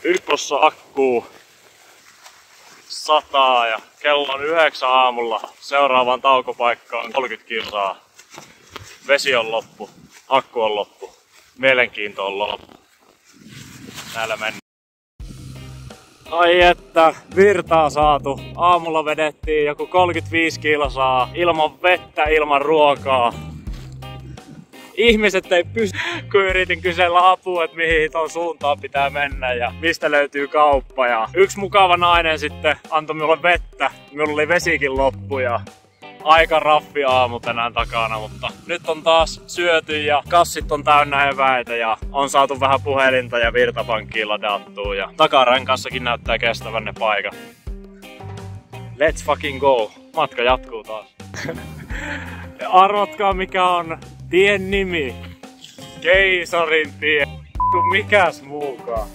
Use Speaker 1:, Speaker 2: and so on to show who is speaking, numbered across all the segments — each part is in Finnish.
Speaker 1: Ykkössä akkuu 100 ja kello on 9 aamulla. Seuraavaan taukopaikkaan 30 kilsaa. Vesi on loppu, akku on loppu, mielenkiinto on loppu. Täällä mennään. Ai että, virtaa saatu. Aamulla vedettiin joku 35 kilsaa ilman vettä, ilman ruokaa. Ihmiset ei pysty, kun yritin kysellä apua, että mihin ton suuntaan pitää mennä ja mistä löytyy kauppa. Ja yksi mukava nainen sitten antoi minulle vettä. Minulla oli vesikin loppu ja aika raffi aamu tänään takana, mutta nyt on taas syöty ja kassit on täynnä eväitä ja on saatu vähän puhelinta ja virtapankkiin ladattua ja takarankassakin näyttää kestävän ne paikat. Let's fucking go! Matka jatkuu taas. Arvatkaa mikä on tien nimi. Keisarin tie. Mikäs muukaan?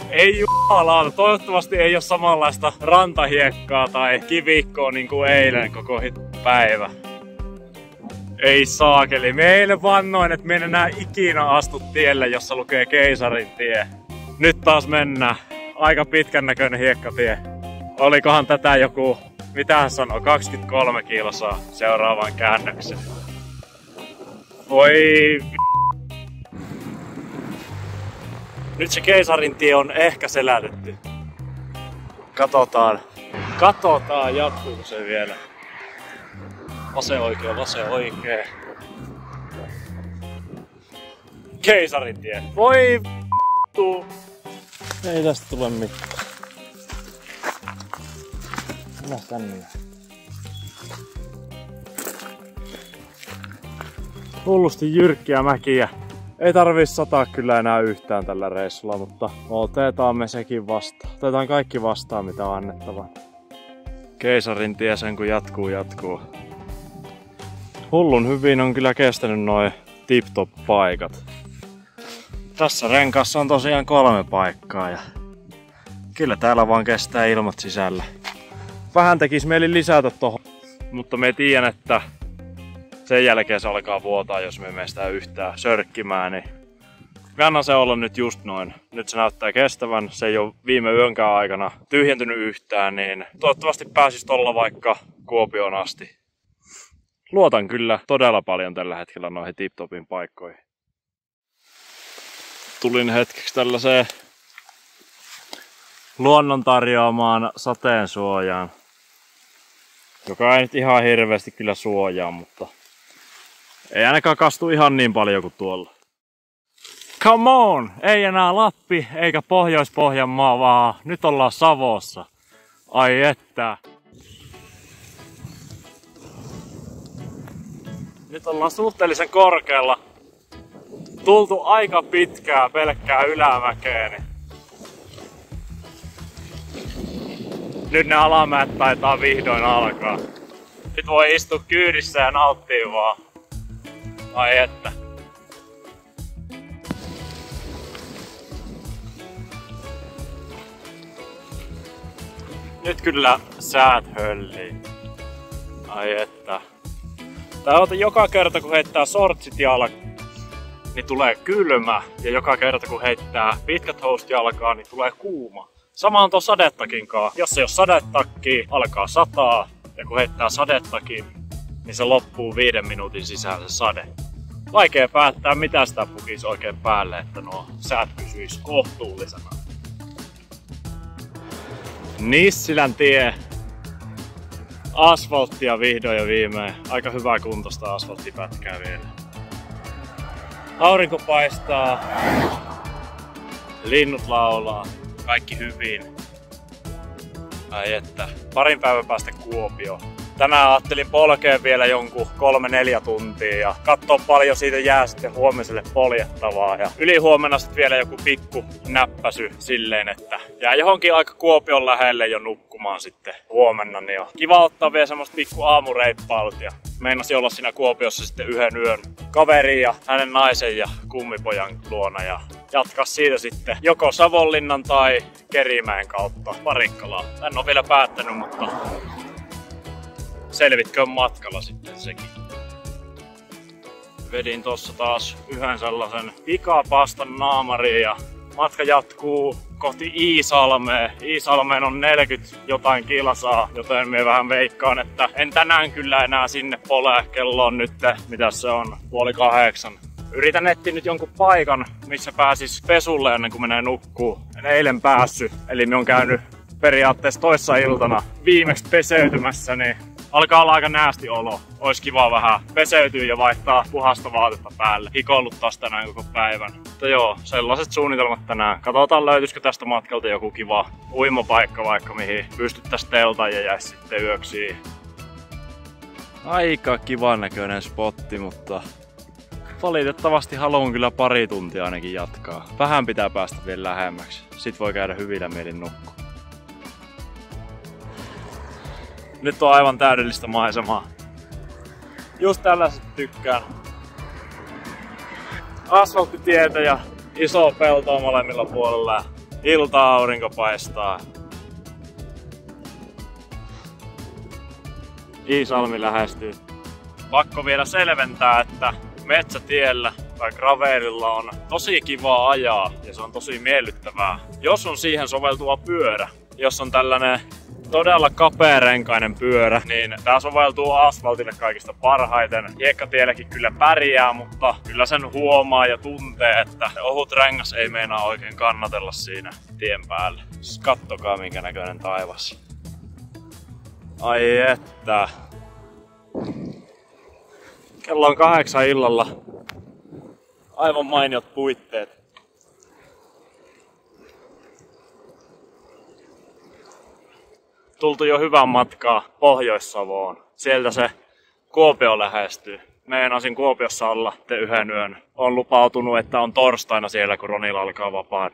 Speaker 1: Ei jumalauta, toivottavasti ei ole samanlaista rantahiekkaa tai kivikkoa niin kuin eilen koko päivä. Ei saakeli, me eilen vannoin, että me en enää ikinä astu tielle, jossa lukee Keisarin tie. Nyt taas mennään. Aika pitkän näköinen hiekkatie. Olikohan tätä joku, mitä hän sanoo, 23 kilsaa seuraavaan käännökseen. Voi nyt se Keisarin tie on ehkä selätetty. Katsotaan. Katsotaan, jatkuuko se vielä. Vasen oikea, vasen oikea. Keisarin tie. Voi vittu. Ei tästä tule mitään. Mennä tänne. Hullusti jyrkkiä mäkiä. Ei tarvii sataa kyllä enää yhtään tällä reissulla, mutta otetaan me sekin vastaan. Otetaan kaikki vastaan mitä on annettava. Keisarin tie sen kun jatkuu. Hullun hyvin on kyllä kestänyt noi tip-top paikat. Tässä renkaassa on tosiaan 3 paikkaa ja kyllä täällä vaan kestää ilmat sisällä. Vähän tekis mieli lisätä tohon, mutta me tiedän, että sen jälkeen se alkaa vuotaa, jos me emme sitä yhtään sörkkimään, niin anna se olla nyt just noin. Nyt se näyttää kestävän, se ei ole viime yönkään aikana tyhjentynyt yhtään, niin toivottavasti pääsis tolla vaikka Kuopioon asti. Luotan kyllä todella paljon tällä hetkellä noihin tip-topin paikkoihin. Tulin hetkeksi tällaiseen luonnon tarjoamaan sateensuojaan, joka ei nyt ihan hirveästi kyllä suojaa, mutta ei ainakaan kastu ihan niin paljon kuin tuolla. Come on! Ei enää Lappi eikä Pohjois-Pohjanmaa, vaan nyt ollaan Savossa. Ai että! Nyt ollaan suhteellisen korkealla. Tultu aika pitkää pelkkää ylämäkeen. Nyt ne alamäet taitaa vihdoin alkaa. Nyt voi istua kyydissä ja nauttia vaan. Ai että. Nyt kyllä säät höllii. Ai että. Tää on joka kerta kun heittää sortsit jalkaan, niin tulee kylmä. Ja joka kerta kun heittää pitkät housut jalkaan, niin tulee kuuma. Sama on tuon sadettakinkaan. Jos ei ole sadetakki, alkaa sataa. Ja kun heittää sadettakin, niin se loppuu 5 minuutin sisään se sade. Vaikea päättää mitä sitä pukisi oikein päälle, että nuo säät pysyis kohtuullisena. Nissilän tie. Asfalttia vihdoin ja viimein. Aika hyvää kuntoista asfalttipätkää vielä. Aurinko paistaa. Linnut laulaa. Kaikki hyvin. Ai että. Parin päivän päästä Kuopio. Tänään ajattelin polkea vielä jonkun 3-4 tuntia ja katsoa paljon siitä jää sitten huomiselle poljettavaa. Ja ylihuomenna sitten vielä joku pikku näppäsy silleen, että jää johonkin aika Kuopion lähelle jo nukkumaan sitten huomenna. Niin on kiva ottaa vielä semmoista pikku aamureippailut ja meinasin olla siinä Kuopiossa sitten yhden yön kaverin ja hänen naisen ja kummipojan luona ja jatkaa siitä sitten joko Savonlinnan tai Kerimäen kautta Parikkalaan. En ole vielä päättänyt, mutta selvitköön matkalla sitten sekin. Vedin tossa taas yhden sellaisen pikapastan naamariin ja matka jatkuu kohti Iisalmea. Iisalmeen on 40 jotain kilsaa, joten minä vähän veikkaan, että en tänään kyllä enää sinne pole. Kello on nyt, mitä se on, 7:30. Yritän etsiä nyt jonkun paikan, missä pääsis pesulle ennen kuin menee nukkuu. En eilen päässyt, eli minä on käynyt periaatteessa toissa iltana viimeksi peseytymässä, niin alkaa olla aika näästi olo. Ois kiva vähän peseytyä ja vaihtaa puhasta vaatetta päälle. Hikoillut taas tänään koko päivän. Mutta joo, sellaiset suunnitelmat tänään. Katsotaan löytyisikö tästä matkalta joku kiva uimapaikka vaikka mihin pystyttäis teltaan ja jäis sitten yöksi. Aika kivan näköinen spotti, mutta valitettavasti haluan kyllä pari tuntia ainakin jatkaa. Vähän pitää päästä vielä lähemmäksi. Sit voi käydä hyvillä mielin nukkua. Nyt on aivan täydellistä maisemaa. Just tällaiset tykkään. Asfalttitietä ja iso peltoa molemmilla puolella. Ilta-aurinko paistaa. Iisalmi lähestyy. Pakko vielä selventää, että metsätiellä tai gravelilla on tosi kivaa ajaa ja se on tosi miellyttävää. Jos on siihen soveltuva pyörä, jos on tällainen todella kapearenkainen pyörä, niin tää soveltuu asfaltille kaikista parhaiten. Hiekkatielläkin kyllä pärjää, mutta kyllä sen huomaa ja tuntee, että ohut rengas ei meinaa oikein kannatella siinä tien päällä. Kattokaa minkä näköinen taivas. Ai että. Kello on 8 illalla. Aivan mainiot puitteet. Tultu jo hyvän matkaa Pohjois-Savoon. Sieltä se Kuopio lähestyy. Meinasin Kuopiossa olla yhden yön. On lupautunut, että on torstaina siellä, kun Ronilla alkaa vapaat.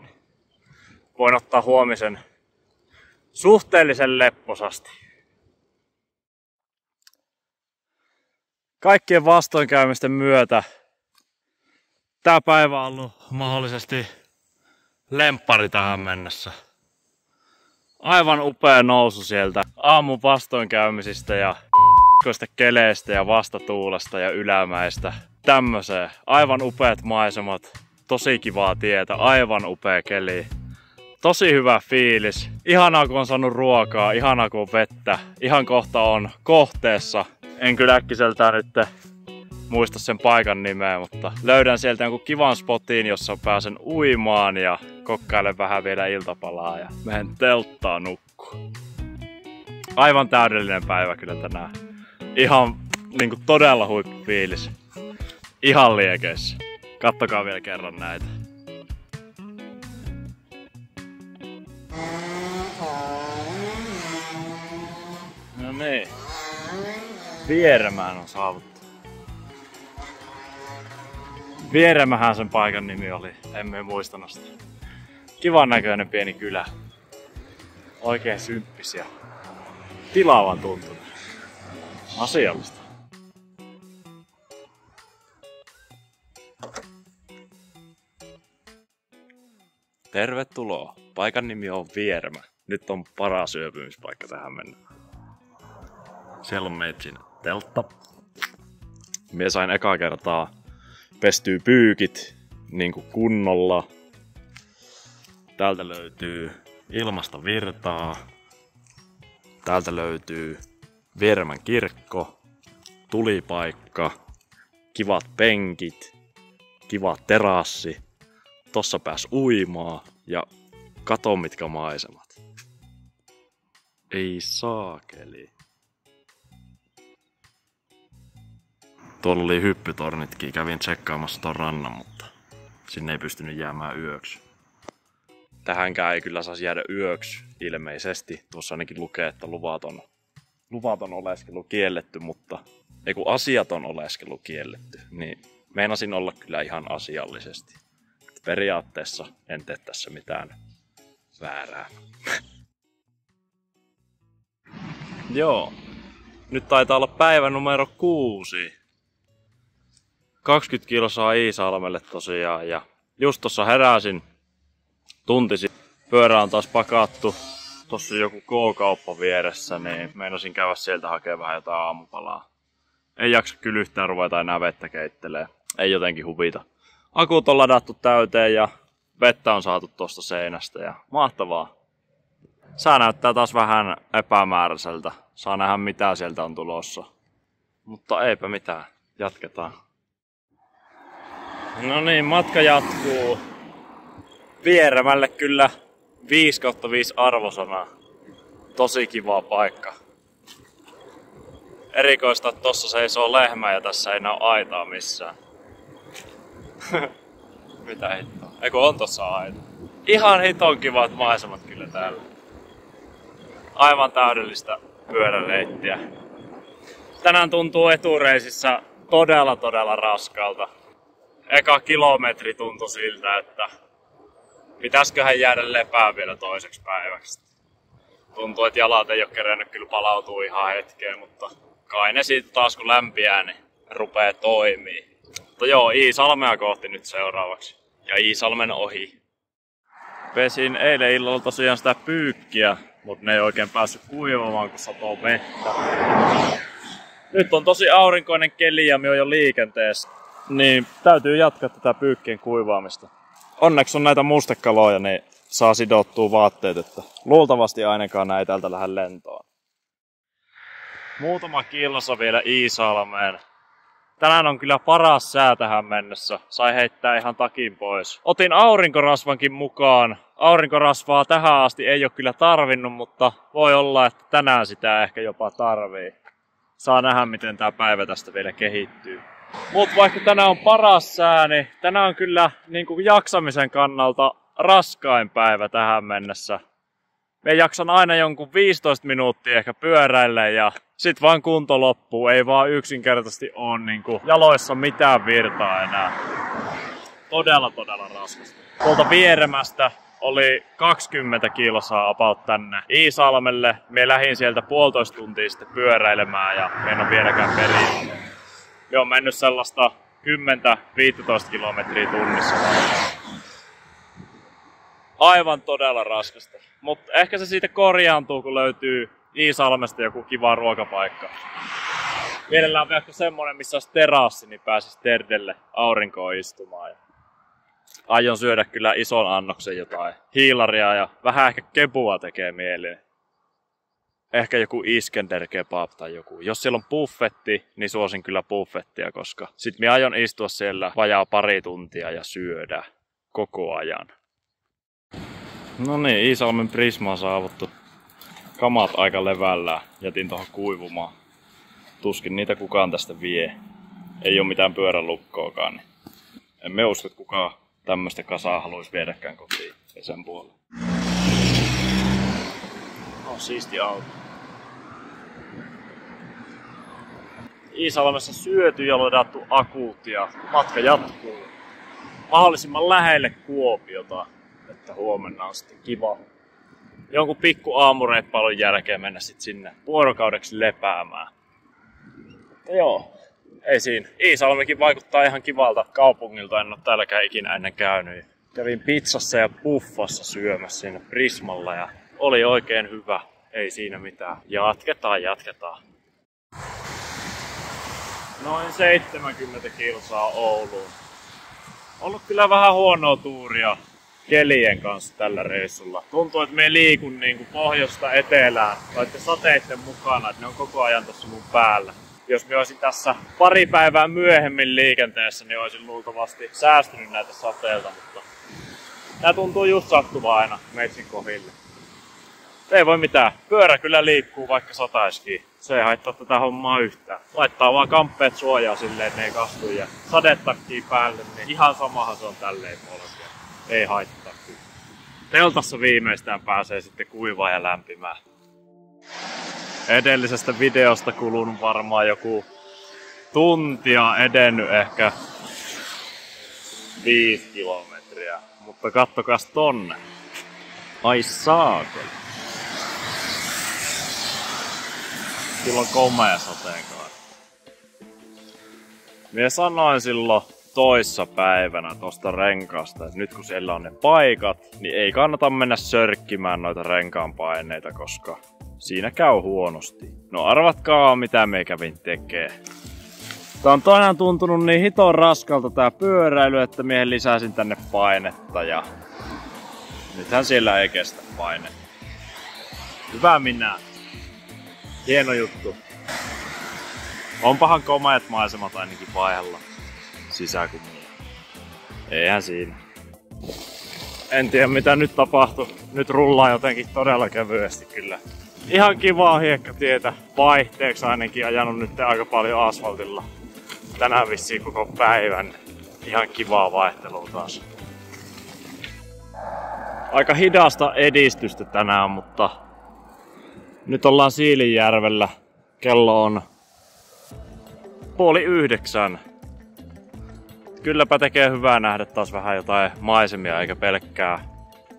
Speaker 1: Voin ottaa huomisen suhteellisen lepposasti. Kaikkien vastoinkäymisten myötä tää päivä on ollut mahdollisesti lemppari tähän mennessä. Aivan upea nousu sieltä aamun vastoinkäymisistä ja keleistä ja vastatuulesta ja ylämäistä. Tämmöseen. Aivan upeat maisemat. Tosi kivaa tietä. Aivan upea keli. Tosi hyvä fiilis. Ihanaa kun on saanut ruokaa. Ihanaa kun on vettä. Ihan kohta on kohteessa. En kyllä äkkiseltään nyt muista sen paikan nimeä, mutta löydän sieltä jonkun kivan spotin, jossa pääsen uimaan ja kokkailen vähän vielä iltapalaa ja menen telttaan nukkuu. Aivan täydellinen päivä kyllä tänään. Ihan niinku todella huippufiilis. Ihan liekeissä. Kattokaa vielä kerran näitä. No niin. Vieremään on saavuttu. Vieremähän sen paikan nimi oli, emme muistanut sitä. Kivan näköinen pieni kylä. Oikein symppisiä. Tilaavan tuntunut. Asiallista. Tervetuloa. Paikan nimi on Vieremä. Nyt on paras yöpymispaikka tähän mennä. Siellä on meitsin teltta. Mie sain ekaa kertaa pestyy pyykit niinku kunnolla. Täältä löytyy ilmasta virtaa. Täältä löytyy Vieremän kirkko, tulipaikka, kivat penkit, kiva terassi. Tossa pääs uimaa ja kato mitkä maisemat. Ei saakeli. Tuolla oli hyppytornitkin, kävin tsekkaamassa ton rannan, mutta sinne ei pystynyt jäämään yöksi. Tähänkään ei kyllä saisi jäädä yöksi ilmeisesti. Tuossa ainakin lukee, että luvaton oleskelu kielletty, mutta ei kun asiaton oleskelu kielletty. Niin meinasin olla kyllä ihan asiallisesti. Periaatteessa en tee tässä mitään väärää. Joo, nyt taitaa olla päivä numero 6. 20 kilsaa Iisalmelle tosiaan ja just tossa heräsin tunti sitten. Pyörä on taas pakattu. Tossa on joku K-kauppa vieressä, niin meinasin käydä sieltä hakemaan vähän jotain aamupalaa. Ei jaksa kyllä yhtään ruveta enää vettä keittelee. Ei jotenkin huvita. Akut on ladattu täyteen ja Vettä on saatu tuosta seinästä ja mahtavaa. Sää näyttää taas vähän epämääräiseltä. Saa nähdä mitä sieltä on tulossa. Mutta eipä mitään. Jatketaan. No niin, matka jatkuu. Vieremälle kyllä 5/5 arvosanaa. Tosi kiva paikka. Erikoista, että tossa seisoo lehmä ja tässä ei näy aitaa missään. Mitä hittoa? Eiku on tossa aita. Ihan hiton kivat maisemat kyllä täällä. Aivan täydellistä pyöräreittiä. Tänään tuntuu etureisissä todella raskalta. Eka kilometri tuntui siltä, että pitäisköhän jäädä lepää vielä toiseksi päiväksi. Tuntuu, että jalat ei ole kerennyt kyllä palautua ihan hetkeen, mutta kai ne siitä taas kun lämpiää, niin rupee toimii. Mutta joo, Iisalmea kohti nyt seuraavaksi. Ja Iisalmen ohi. Pesin eilen illalla tosiaan sitä pyykkiä, mutta ne ei oikein päässyt kuivamaan, kun satoo vettä. Nyt on tosi aurinkoinen keli ja me on jo liikenteessä, niin täytyy jatkaa tätä pyykkien kuivaamista. Onneksi on näitä mustekaloja, niin saa sidottua vaatteet, että luultavasti ainakaan näitä täältä lähde lentoon. Muutama kilsa vielä Iisalmeen. Tänään on kyllä paras sää tähän mennessä. Sai heittää ihan takin pois. Otin aurinkorasvankin mukaan. Aurinkorasvaa tähän asti ei ole kyllä tarvinnut, mutta voi olla, että tänään sitä ehkä jopa tarvii. Saa nähdä, miten tää päivä tästä vielä kehittyy. Mut vaikka tänään on paras sää, niin tänään on kyllä niin kuin jaksamisen kannalta raskain päivä tähän mennessä. Me jaksan aina jonkun 15 minuuttia ehkä pyöräillä ja sit vaan kunto loppuu. Ei vaan yksinkertaisesti ole niin kuin jaloissa mitään virtaa enää. Todella raskasta. Tuolta Vieremästä oli 20 kilsaa about tänne Iisalmelle. Me lähdin sieltä 1,5 tuntia sitten pyöräilemään ja en ole vieläkään perillä. Me on mennyt sellaista 10-15 kilometriä tunnissa. Aivan todella raskasta. Mutta ehkä se siitä korjaantuu, kun löytyy Iisalmesta joku kiva ruokapaikka. Mielellään vaikka semmonen, missä olisi terassi, niin pääsis terdelle aurinkoon istumaan. Aion syödä kyllä ison annoksen jotain hiilaria ja vähän ehkä kebua tekee mieleen. Ehkä joku Iskender kebab tai joku. Jos siellä on buffetti, niin suosin kyllä buffettia, koska sit minä aion istua siellä vajaa pari tuntia ja syödä koko ajan. No niin, Iisalmen Prisma on saavuttu. Kamat aika levällään. Jätin tohon kuivumaan. Tuskin niitä kukaan tästä vie. Ei oo mitään pyörälukkoakaan. Niin emme usko, että kukaan tämmöstä kasaa haluaisi viedäkään kotiin pesän puolelle. Siisti auto. Iisalmessa syöty ja ladattu akut ja matka jatkuu mahdollisimman lähelle Kuopiota, että huomenna on sitten kiva jonkun pikku aamureippailun jälkeen mennä sitten sinne vuorokaudeksi lepäämään. Mutta joo, ei siinä. Iisalmikin vaikuttaa ihan kivalta kaupungilta, en ole täälläkään ikinä ennen käynyt. Kävin pizzassa ja puffassa syömässä siinä Prismalla ja oli oikein hyvä. Ei siinä mitään. Jatketaan. Noin 70 kilsaa Ouluun. Ollut kyllä vähän huonoa tuuria kelien kanssa tällä reissulla. Tuntuu, että me liikun niinku pohjoista etelään, laitte sateitten mukana, että ne on koko ajan tossa mun päällä. Jos mä olisin tässä pari päivää myöhemmin liikenteessä, niin olisin luultavasti säästynyt näitä sateilta, mutta tää tuntuu just sattuva aina meitsin kohdille. Ei voi mitään. Pyörä kyllä liikkuu vaikka sataisikin. Se ei haittaa tätä hommaa yhtään. Laittaa vaan kamppeet suojaa silleen, että ne ei kastu ja sadetakkiin päälle, niin ihan samahan se on tälleen polkea. Ei haittaa kyllä. Teltassa viimeistään pääsee sitten kuivaa ja lämpimään. Edellisestä videosta kulunut varmaan joku tuntia edennyt ehkä 5 kilometriä. Mutta kattokas tonne. Ai saakeli. Kyllä on komea sateenkaari. Minä sanoin silloin toissa päivänä tosta renkaasta, että nyt kun siellä on ne paikat, niin ei kannata mennä sörkkimään noita renkaanpaineita, koska siinä käy huonosti. No arvatkaa mitä me kävin tekee. Tää on tänään tuntunut niin hiton raskalta tää pyöräily, että miehen lisäsin tänne painetta ja Nythän siellä ei kestä paine. Hyvä minä. Hieno juttu. Onpahan komeat maisemat ainakin vaihella sisäkunnilla. Eihän siinä. En tiedä mitä nyt tapahtuu. Nyt rullaa jotenkin todella kevyesti kyllä. Ihan kivaa hiekkatietä. Vaihteeksi ainakin ajanut nyt aika paljon asfaltilla. Tänään vissiin koko päivän. Ihan kivaa vaihtelua taas. Aika hidasta edistystä tänään, mutta nyt ollaan Siilinjärvellä. Kello on 8:30. Kylläpä tekee hyvää nähdä taas vähän jotain maisemia eikä pelkkää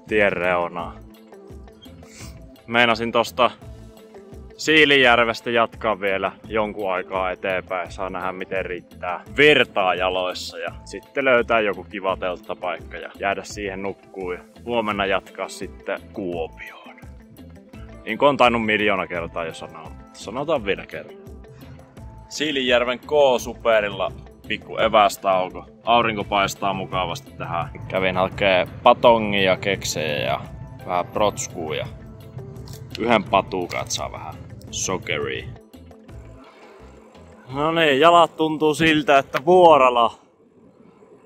Speaker 1: tien reunaa. Meinasin tosta Siilinjärvestä jatkaa vielä jonkun aikaa eteenpäin. Saa nähdä miten riittää virtaa jaloissa ja sitten löytää joku kiva telttapaikka ja jäädä siihen nukkuu ja huomenna jatkaa sitten Kuopioon. Niin kuin on tainnut 1 000 000 kertaa jo sanoa. Sanotaan vielä kerran. Siilinjärven K-superilla pikku evästauko. Aurinko paistaa mukavasti tähän. Kävin hakee patongia, keksejä ja vähän protskuu ja yhden patukat saa vähän sokeria. No niin, jalat tuntuu siltä, että Vuorala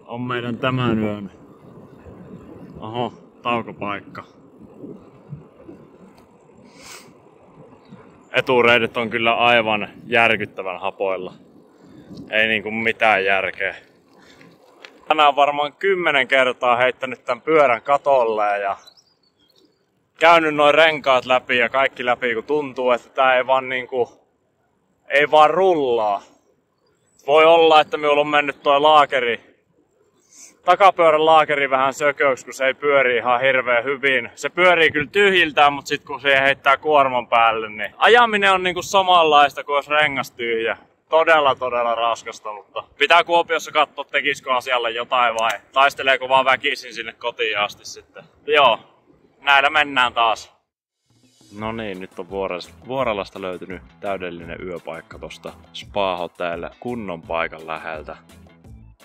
Speaker 1: on meidän tämän yön taukopaikka. Etureidet on kyllä aivan järkyttävän hapoilla. Ei niinku mitään järkeä. Tänään varmaan 10 kertaa heittänyt tän pyörän katolle ja käynyt noin renkaat läpi ja kaikki läpi, kun tuntuu, että tää ei vaan rullaa. Voi olla, että minulla on mennyt toi takapyörän laakeri vähän sököksi, kun se ei pyöri ihan hirveän hyvin. Se pyörii kyllä tyhjiltään, mutta sit kun se heittää kuorman päälle, niin ajaminen on niinku samanlaista kuin jos rengas tyhjä. Todella raskasta, mutta pitää Kuopiossa katsoa, tekisikö asialle jotain vai taisteleeko vaan väkisin sinne kotiin asti sitten. Joo, näillä mennään taas. No niin, nyt on Vuoralasta löytynyt täydellinen yöpaikka tosta Spa-hotelle kunnon paikan läheltä.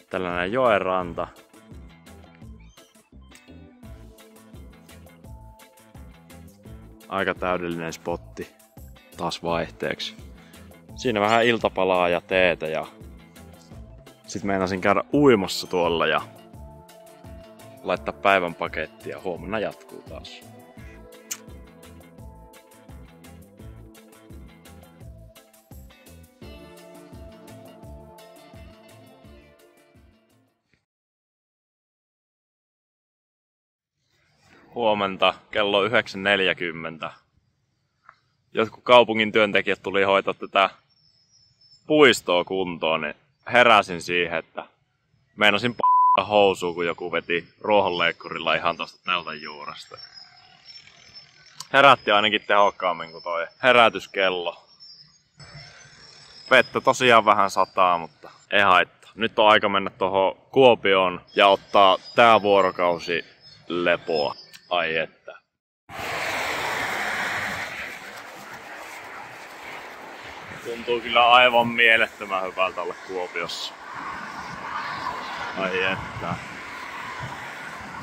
Speaker 1: Tällainen joenranta. Aika täydellinen spotti taas vaihteeksi. Siinä vähän iltapalaa ja teetä ja sit meinasin käydä uimassa tuolla ja laittaa päivän pakettia. Huomenna jatkuu taas. Huomenta, kello 9:40. Jotkut kaupungin työntekijät tuli hoitaa tätä puistoa kuntoon, niin heräsin siihen, että meinasin housuun, kun joku veti ruohonleikkurilla ihan tosta teltan juuresta. Herätti ainakin tehokkaammin kuin toi herätyskello. Vettä tosiaan vähän sataa, mutta ei haittaa. Nyt on aika mennä tuohon Kuopioon ja ottaa tää vuorokausi lepoa. Ai että. Tuntuu kyllä aivan mielettömän hyvältä olla Kuopiossa. Ai että.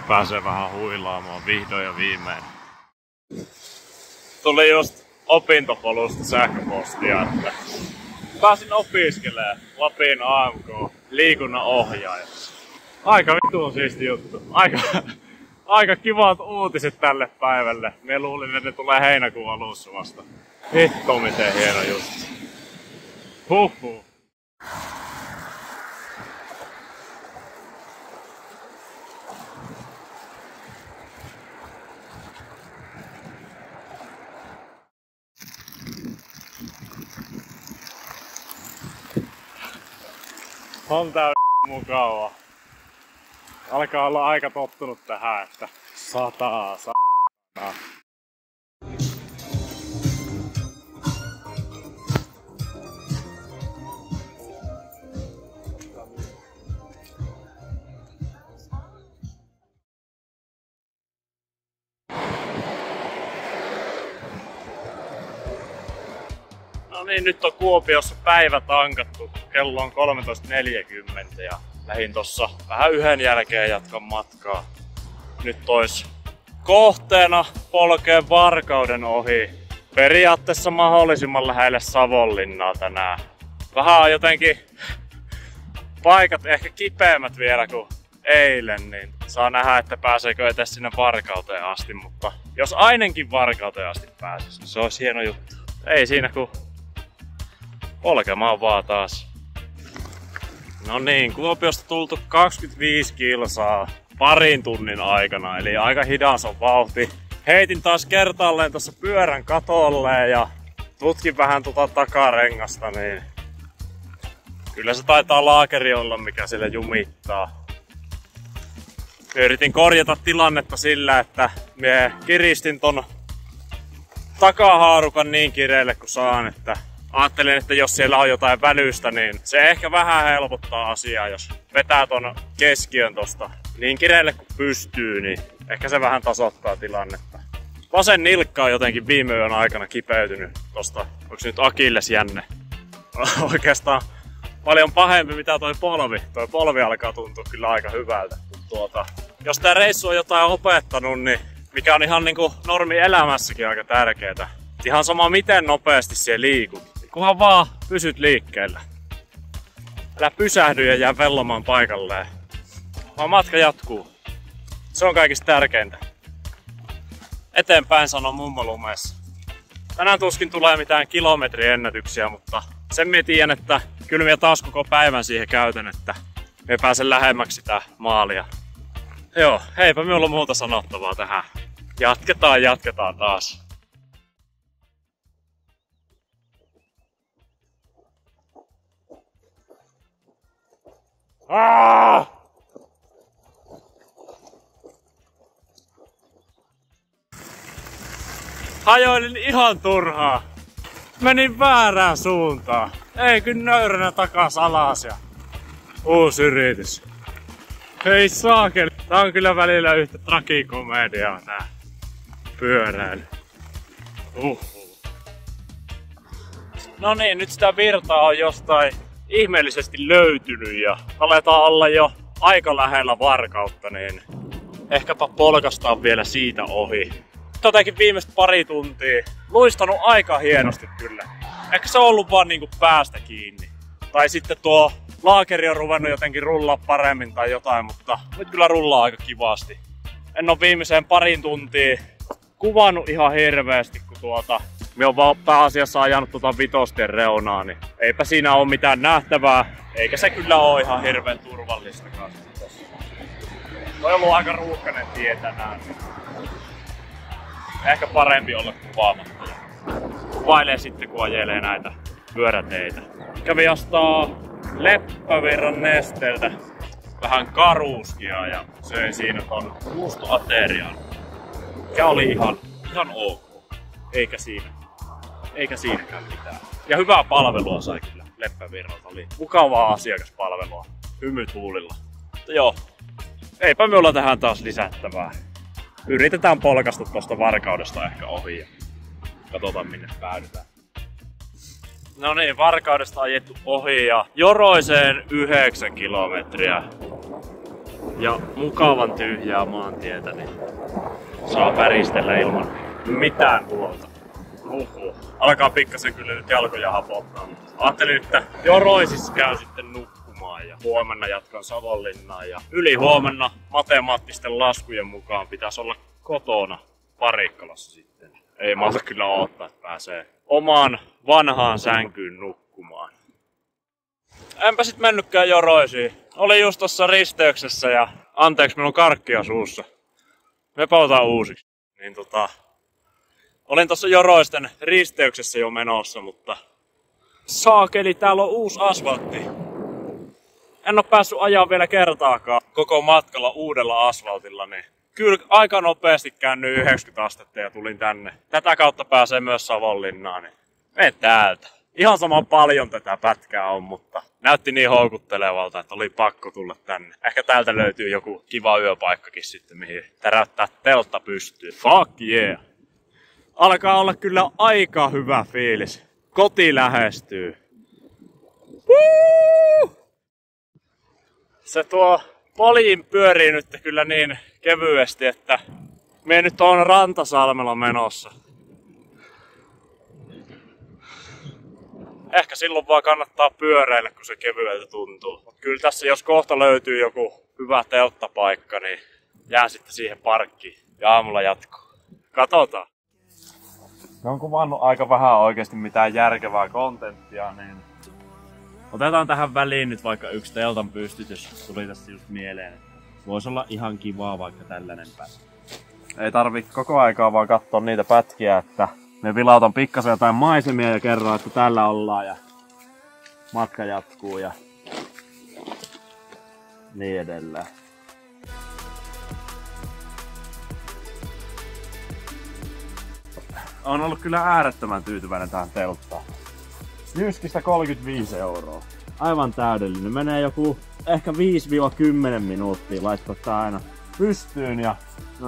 Speaker 1: Pääsee vähän huilaamaan vihdoin ja viimein. Tuli just opintopolusta sähköpostia, että pääsin opiskelemaan Lapin AMK liikunnan ohjaajaksi. Aika vitun siisti juttu. Aika kivat uutiset tälle päivälle. Mie luulin, että ne tulee heinäkuun alussa vasta. Hitto miten hieno juttu. Huhhuh. On tää mukavaa. Alkaa olla aika tottunut tähän, että sataa. No niin, nyt on Kuopiossa päivä tankattu. Kello on 13:40 ja lähdin tossa vähän 1 jälkeen jatkan matkaa. Nyt ois kohteena polkee Varkauden ohi. Periaatteessa mahdollisimman lähelle Savonlinnaa tänään. Vähän on jotenkin paikat ehkä kipeämmät vielä kuin eilen, niin saa nähdä, että pääseekö edes sinne Varkauteen asti, mutta jos ainakin Varkauteen asti pääsisi, niin se olisi hieno juttu. Ei siinä kun polkemaan vaan taas. No niin, Kuopiosta tultu 25 kilsaa parin tunnin aikana, eli aika hidas on vauhti. Heitin taas kertaalleen tuossa pyörän katolle ja tutkin vähän takarengasta, niin kyllä se taitaa laakeri olla, mikä sille jumittaa. Yritin korjata tilannetta sillä, että mie kiristin ton takahaarukan niin kireelle kuin saan, että ajattelin, että jos siellä on jotain välystä, niin se ehkä vähän helpottaa asiaa, jos vetää ton keskiön tosta niin kireelle kuin pystyy, niin ehkä se vähän tasoittaa tilannetta. Vasen nilkka on jotenkin viime yön aikana kipeytynyt tosta, onko nyt akillesjänne? Oikeastaan paljon pahempi mitä toi polvi. Toi polvi alkaa tuntua kyllä aika hyvältä. Jos tää reissu on jotain opettanut, niin mikä on ihan niinku normi elämässäkin aika tärkeetä. Ihan sama miten nopeasti siellä liikut. Kunhan vaan pysyt liikkeellä. Älä pysähdy ja jää vellomaan paikalleen. Vaan matka jatkuu. Se on kaikista tärkeintä. Eteenpäin sanoo mummo lumeessa. Tänään tuskin tulee mitään kilometriennätyksiä, mutta sen mä tiedän, että kyllä mä taas koko päivän siihen käytän, että mä pääsen lähemmäksi sitä maalia. Joo, heipä minulla muuta sanottavaa tähän. Jatketaan taas. Hajoilin ihan turhaa. Menin väärään suuntaan. Ei kyllä nöyränä takas alas ja uusi yritys. Hei saakeli. Tää on kyllä välillä yhtä tragikomediaa tää pyöräily. No niin, nyt sitä virtaa on jostain ihmeellisesti löytynyt ja aletaan olla jo aika lähellä Varkautta, niin ehkäpä polkastaan vielä siitä ohi. Jotenkin viimeistä pari tuntia luistanut aika hienosti kyllä. Ehkä se on ollut vaan niinku päästä kiinni. Tai sitten tuo laakeri on ruvennut jotenkin rullaa paremmin tai jotain, mutta nyt kyllä rullaa aika kivasti. En oo viimeiseen parin tuntia kuvannut ihan hirveästi, kun me on vaan pääasiassa ajanut vitostien reunaa, niin eipä siinä oo mitään nähtävää. Eikä se kyllä oo ihan hirveän turvallistakaan. Toi on ollut aika ruuhkainen tie tänään. Ehkä parempi olla kuvaamatta. Kuvailee sitten kun ajelee näitä pyöräteitä. Kävi ostaa Leppävirran Nesteeltä vähän karuuskia ja söin siinä ton juustoaterian. Mikä oli ihan ok. Eikä siinäkään mitään. Ja hyvää palvelua sai kyllä Leppävirralta. Oli mukavaa asiakaspalvelua. Hymyt huulilla. Mutta joo, eipä me olla tähän taas lisättävää. Yritetään polkasta tuosta Varkaudesta ehkä ohi ja katsotaan minne päädytään. No niin, Varkaudesta ajettu ohi ja Joroiseen 9 kilometriä. Ja mukavan tyhjää maantietä, niin saa väristellä ilman mitään huolta. Alkaa pikkasen kyllä nyt jalkoja hapottaa. Ajattelin, että Joroisissa käy sitten nukkumaan ja huomenna jatkan Savonlinnaan. Ja ylihuomenna matemaattisten laskujen mukaan pitäisi olla kotona Parikkalassa sitten. Ei malta kyllä odottaa, että pääsee omaan vanhaan sänkyyn nukkumaan. Enpä sit mennytkään Joroisiin. Olin just tossa risteyksessä ja anteeksi, meillä on karkkia suussa. Me pautaan uusiksi. Niin olin tossa Joroisten risteyksessä jo menossa, mutta saakeli, täällä on uusi asfaltti. En oo päässyt ajaa vielä kertaakaan koko matkalla uudella asfaltilla, niin kyllä aika nopeasti käännyin 90 astetta ja tulin tänne. Tätä kautta pääsee myös Savonlinnaan, niin mene täältä. Ihan sama paljon tätä pätkää on, mutta näytti niin houkuttelevalta, että oli pakko tulla tänne. Ehkä täältä löytyy joku kiva yöpaikkakin sitten, mihin täräyttää teltta pystyyn. Fuck yeah! Alkaa olla kyllä aika hyvä fiilis. Koti lähestyy. Se tuo poljin pyörii nyt kyllä niin kevyesti, että Mie nyt on Rantasalmella menossa. Ehkä silloin vaan kannattaa pyöräillä, kun se kevyeltä tuntuu. Mut kyllä tässä jos kohta löytyy joku hyvä telttapaikka, niin jää sitten siihen parkkiin ja aamulla jatkuu. Katsotaan. Ne on kuvannut aika vähän oikeesti mitään järkevää kontenttia, niin otetaan tähän väliin nyt vaikka yksi teltan pystytys. Tuli tässä just mieleen. Voisi olla ihan kivaa vaikka tällainen pätkä. Ei tarvi koko aikaa vaan katsoa niitä pätkiä, että me vilautan pikkasen jotain maisemia ja kerron, että täällä ollaan ja matka jatkuu ja niin edelleen. On ollut kyllä äärettömän tyytyväinen tähän telttaan. Jyskistä 35 €. Aivan täydellinen. Menee joku ehkä 5-10 minuuttia laittaa tää aina pystyyn ja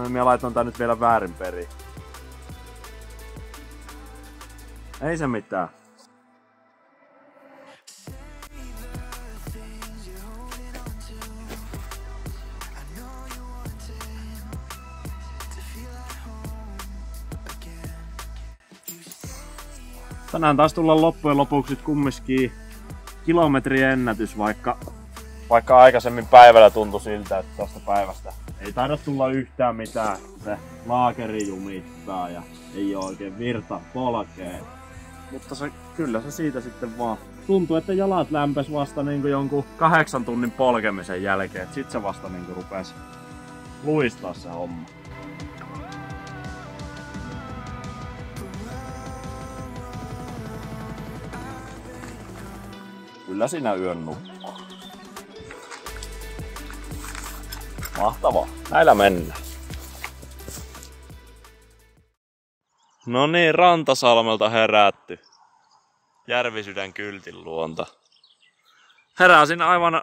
Speaker 1: minä laitan tän nyt vielä väärin periin. Ei se mitään. Tänään taas tullaan loppujen lopuksi kumminkin kilometriennätys, vaikka aikaisemmin päivällä tuntui siltä, että tästä päivästä ei taida tulla yhtään mitään. Se laakeri jumittaa ja ei oo oikein virta polkee. Mutta kyllä se siitä sitten vaan tuntuu, että jalat lämpes vasta niinku jonkun 8 tunnin polkemisen jälkeen. Et sit se vasta niinku rupes luistaa se homma. Kyllä siinä yön nukkuu. Mahtavaa. Näillä mennään. No niin, Rantasalmelta herätty. Järvisydän kyltin luonta. Heräsin aivan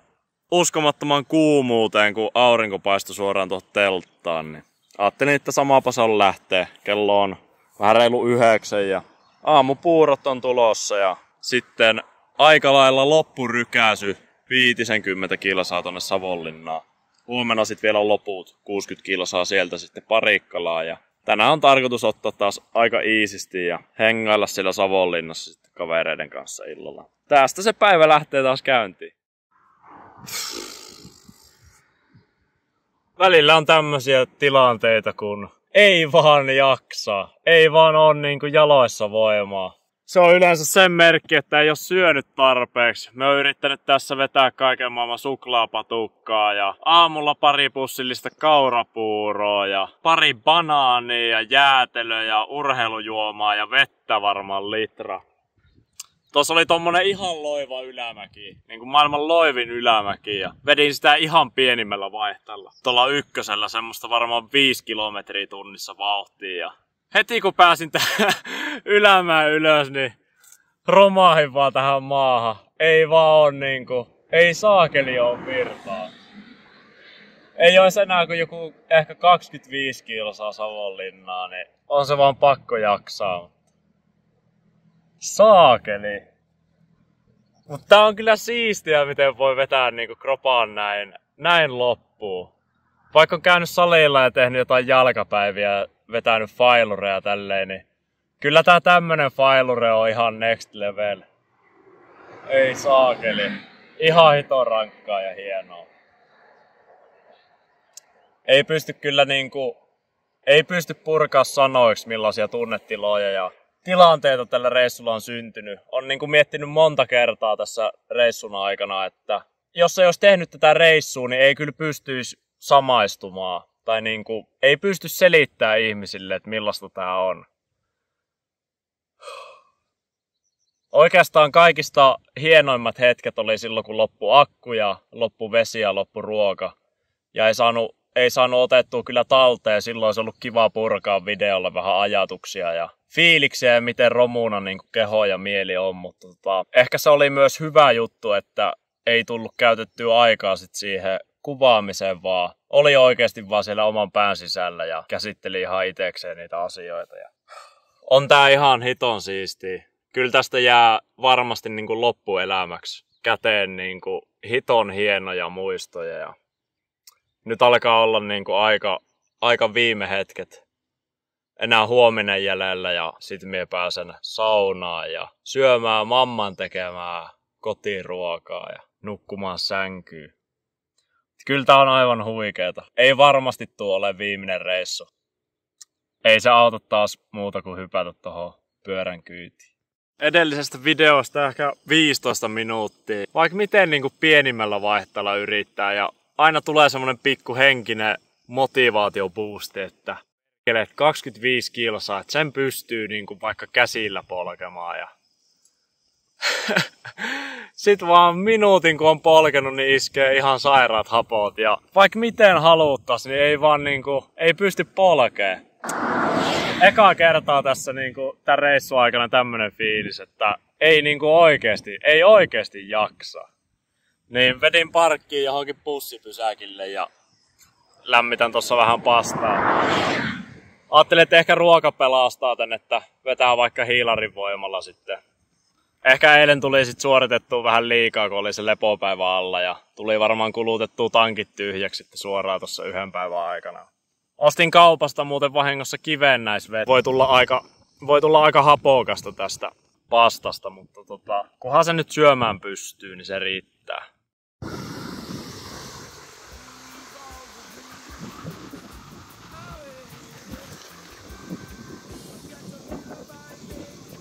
Speaker 1: uskomattoman kuumuuteen, kun aurinko paistui suoraan tuohon telttaan. Niin ajattelin, että samapas on lähtee. Kello on vähän reilu 9 ja aamupuurot on tulossa ja sitten aika lailla loppurykäsy 50 kilsaa tonne Savonlinnaan. Huomenna sit vielä loput 60 kilsaa sieltä sitten Parikkalaan ja tänään on tarkoitus ottaa taas aika iisisti ja hengailla siellä Savonlinnassa sitten kavereiden kanssa illalla. Tästä se päivä lähtee taas käyntiin. Välillä on tämmösiä tilanteita, kun ei vaan jaksa. Ei vaan on niinku jaloissa voimaa. Se on yleensä sen merkki, että ei ole syönyt tarpeeksi. Me oon yrittänyt tässä vetää kaiken maailman suklaapatukkaa ja aamulla pari pussillista kaurapuuroa ja pari banaania ja jäätelöä ja urheilujuomaa ja vettä varmaan litra. Tuossa oli tommonen ihan loiva ylämäki, niin kuin maailman loivin ylämäki ja vedin sitä ihan pienimmällä vaihteella. Tuolla ykkösellä semmoista varmaan 5 kilometriä tunnissa vauhtia ja heti kun pääsin tähän ylämään ylös, niin romahin vaan tähän maahan. Ei vaan on niinku, ei saakeli oo virtaa. Ei ois enää kuin joku ehkä 25 kilsaa Savonlinnaa, niin on se vaan pakko jaksaa. Saakeli. Mutta tää on kyllä siistiä, miten voi vetää niinku kropaan näin loppuun. Vaikka on käynyt salilla ja tehnyt jotain jalkapäiviä, vetänyt failureja tälleen, niin kyllä tää tämmönen failure on ihan next level. Ei saakeli. Ihan hito rankkaa ja hienoa. Ei pysty kyllä niinku, ei pysty purkaa sanoiksi millaisia tunnetiloja ja tilanteita tällä reissulla on syntynyt. On niinku miettinyt monta kertaa tässä reissun aikana, että jos ei olisi tehnyt tätä reissua, niin ei kyllä pystyisi samaistumaan. Tai niinku, ei pysty selittämään ihmisille, että millaista tää on. Oikeastaan kaikista hienoimmat hetket oli silloin, kun loppu akku ja loppu vesi ja loppu ruoka. Ja ei saanut otettua kyllä talteen. Silloin olisi ollut kiva purkaa videolla vähän ajatuksia ja fiiliksiä ja miten romuna niin keho ja mieli on. Mutta ehkä se oli myös hyvä juttu, että ei tullut käytettyä aikaa sit siihen kuvaamiseen, vaan oli oikeasti vaan siellä oman pään sisällä ja käsitteli ihan itekseen niitä asioita. Ja on tää ihan hiton siistiä. Kyllä tästä jää varmasti niin kuin loppuelämäksi käteen niin kuin hiton hienoja muistoja. Ja nyt alkaa olla niin kuin aika viime hetket enää huominen jäljellä ja sit mie pääsen saunaan ja syömään mamman tekemää kotiruokaa ja nukkumaan sänkyyn. Kyllä tää on aivan huikeeta. Ei varmasti tuo ole viimeinen reissu. Ei se auta taas muuta kuin hypätä tohon pyörän kyytiin. Edellisestä videosta ehkä 15 minuuttia. Vaikka miten niin kuin pienimmällä vaihteella yrittää ja aina tulee semmonen pikku henkinen motivaatioboosti, että 25 kilsaa, että sen pystyy niin kuin vaikka käsillä polkemaan ja sit vaan minuutin kun on polkenut, niin iskee ihan sairaat hapot ja vaikka miten haluttais, niin ei vaan niinku, ei pysty polkeen. Eka kertaa tässä niinku tän reissun aikana tämmönen fiilis, että ei niinku oikeesti jaksa. Niin vedin parkkiin johonkin bussipysäkille ja lämmitän tossa vähän pastaa. Ajattelin, että ehkä ruoka pelastaa tän, että vetää vaikka hiilarin voimalla sitten. Ehkä eilen tuli sit suoritettua vähän liikaa, kun oli se lepopäivä alla ja tuli varmaan kulutettua tankit tyhjäksi sitten suoraan tossa yhden päivän aikana. Ostin kaupasta muuten vahingossa kivennäisvedet. Voi tulla aika hapokasta tästä pastasta, mutta kunhan se nyt syömään pystyy, niin se riittää.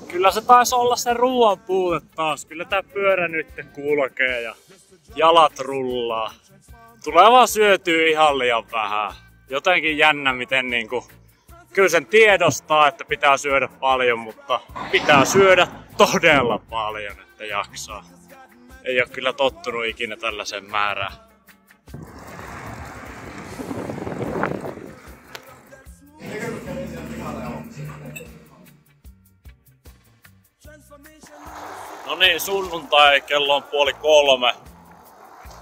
Speaker 1: Kyllä se taisi olla se ruoan puute taas. Kyllä tää pyörä nyt kulkee ja jalat rullaa. Tulee vaan syötyä ihan liian vähän. Jotenkin jännä miten niinku... Kyllä sen tiedostaa, että pitää syödä paljon, mutta pitää syödä todella paljon, että jaksaa. Ei oo kyllä tottunut ikinä tällaisen määrään. No niin, sunnuntai kello on 2:30.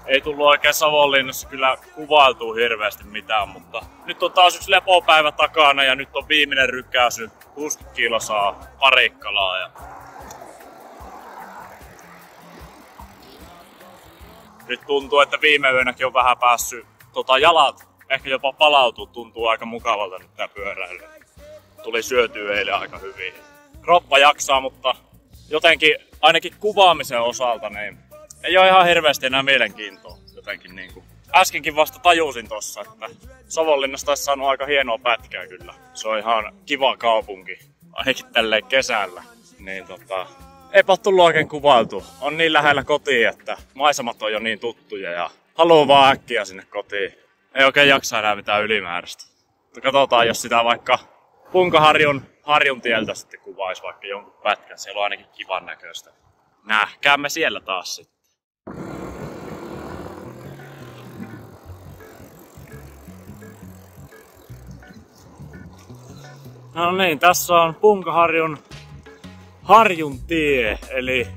Speaker 1: Ei tullut oikein Savonlinnassa kyllä kuvailtua hirveästi mitään, mutta nyt on taas yksi lepopäivä takana ja nyt on viimeinen rykäsy. 60 kilsaa Parikkalaa. Ja... Nyt tuntuu, että viime yönäkin on vähän päässyt jalat ehkä jopa palautuu. Tuntuu aika mukavalta nyt tää pyöräily. Tuli syötyä eilen aika hyvin. Kroppa jaksaa, mutta jotenkin ainakin kuvaamisen osalta niin ei ole ihan hirveästi enää mielenkiintoa. Jotenkin niinku. Äskenkin vasta tajusin tossa, että Savonlinnasta olisi saanut aika hienoa pätkää kyllä. Se on ihan kiva kaupunki, ainakin tälleen kesällä. Niin eipä tullut oikein kuvailtu. On niin lähellä kotiin, että maisemat on jo niin tuttuja ja haluaa vaan äkkiä sinne kotiin. Ei oikein jaksa enää mitään ylimääräistä. Mutta katsotaan, jos sitä vaikka Punkaharjun tieltä sitten kuvaisi vaikka jonkun pätkän. Siellä on ainakin kivan näköistä. Nähkäämme siellä taas sitten. No niin, tässä on Punkaharjun tie, eli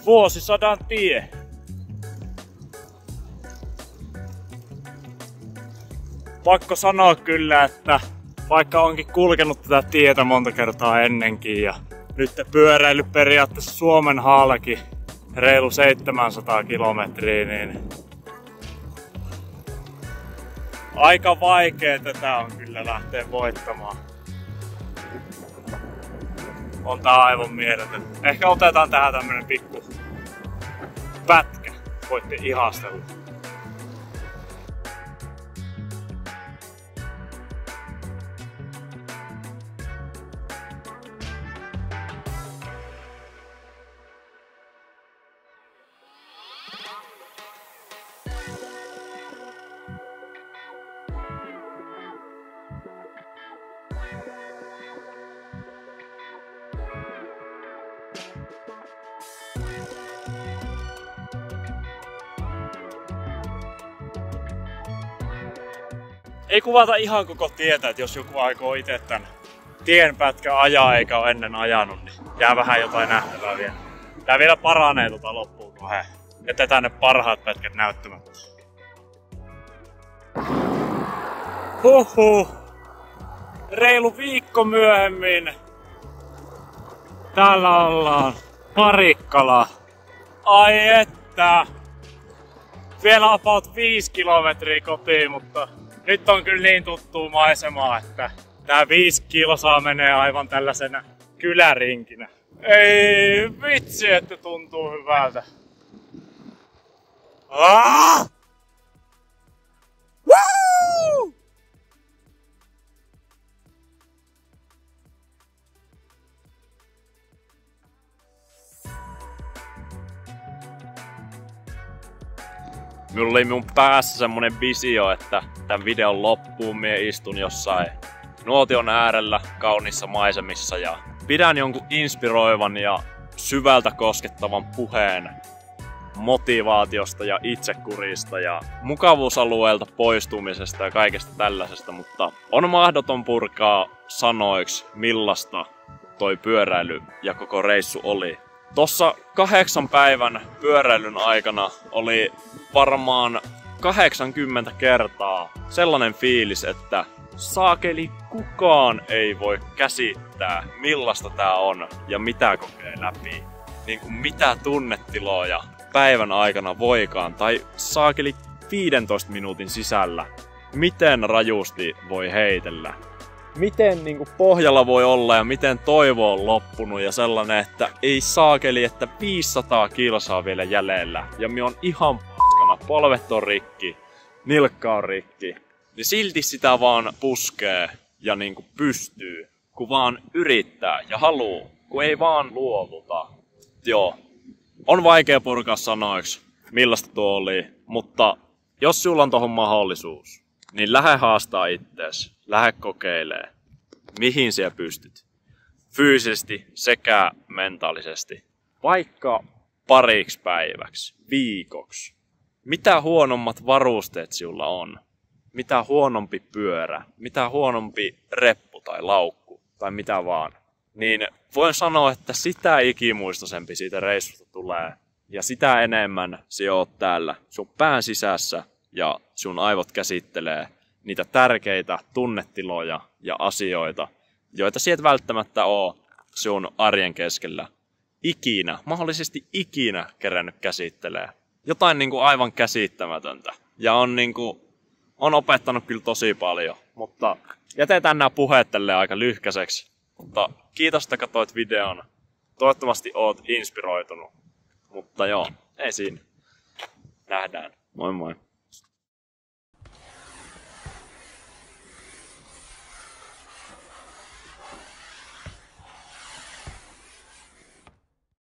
Speaker 1: vuosisadan tie. Pakko sanoa kyllä, että vaikka onkin kulkenut tätä tietä monta kertaa ennenkin ja nyt pyöräily periaatteessa Suomen halki reilu 700 kilometriä, niin aika vaikea tätä on kyllä lähteä voittamaan. On tää aivan mieletön. Ehkä otetaan tähän tämmönen pikku pätkä. Voitte ihastella. Ei kuvata ihan koko tietä, että jos joku aikoo itse tän tienpätkän ajaa eikä ole ennen ajanut, niin jää vähän jotain nähtävää vielä. Tää vielä paranee loppuun, kun he jätetään ne parhaat pätkät näyttämättä. Reilu viikko myöhemmin täällä ollaan Parikkala. Ai että! Vielä about 5 kilometriä kotiin, mutta nyt on kyllä niin tuttua maisemaa, että Tää 5 kilsaa menee aivan tällaisena kylärinkinä. Ei vitsi, että tuntuu hyvältä. Ah! Woo! Minulla oli mun päässä semmonen visio, että tämän videon loppuun mie istun jossain nuotion äärellä kauniissa maisemissa ja pidän jonkun inspiroivan ja syvältä koskettavan puheen motivaatiosta ja itsekurista ja mukavuusalueelta poistumisesta ja kaikesta tällaisesta, mutta on mahdoton purkaa sanoiksi, millaista toi pyöräily ja koko reissu oli. Tossa 8 päivän pyöräilyn aikana oli varmaan 80 kertaa sellainen fiilis, että saakeli kukaan ei voi käsittää millaista tää on ja mitä kokee läpi. Niin kuin mitä tunnetiloja päivän aikana voikaan tai saakeli 15 minuutin sisällä. Miten rajusti voi heitellä. Miten niinku pohjalla voi olla ja miten toivo on loppunut ja sellainen, että ei saakeli, että 500 kilsaa vielä jäljellä. Ja mi on ihan paskana, polvet on rikki, nilkka on rikki. Niin silti sitä vaan puskee ja niinku pystyy, kun vaan yrittää ja haluu, kun ei vaan luovuta. Joo, on vaikea purkaa sanoiksi, millaista tuo oli, mutta jos sulla on tohon mahdollisuus, niin lähde haastaa ittees, lähde kokeilee, mihin siellä pystyt. Fyysisesti sekä mentaalisesti. Vaikka pariksi päiväksi, viikoksi. Mitä huonommat varusteet sulla on? Mitä huonompi pyörä, mitä huonompi reppu tai laukku tai mitä vaan. Niin voin sanoa, että sitä ikimuistoisempi siitä reissusta tulee. Ja sitä enemmän sinä oot täällä sun pään sisässä ja sun aivot käsittelee niitä tärkeitä tunnetiloja ja asioita, joita sieltä et välttämättä oo sun arjen keskellä mahdollisesti ikinä kerännyt käsittelee. Jotain niinku aivan käsittämätöntä. Ja on opettanut kyllä tosi paljon, mutta jätetään nämä puheet tälleen aika lyhkäiseksi. Mutta kiitos, että katsoit videon. Toivottavasti oot inspiroitunut. Mutta joo, ei siinä. Nähdään. Moi moi.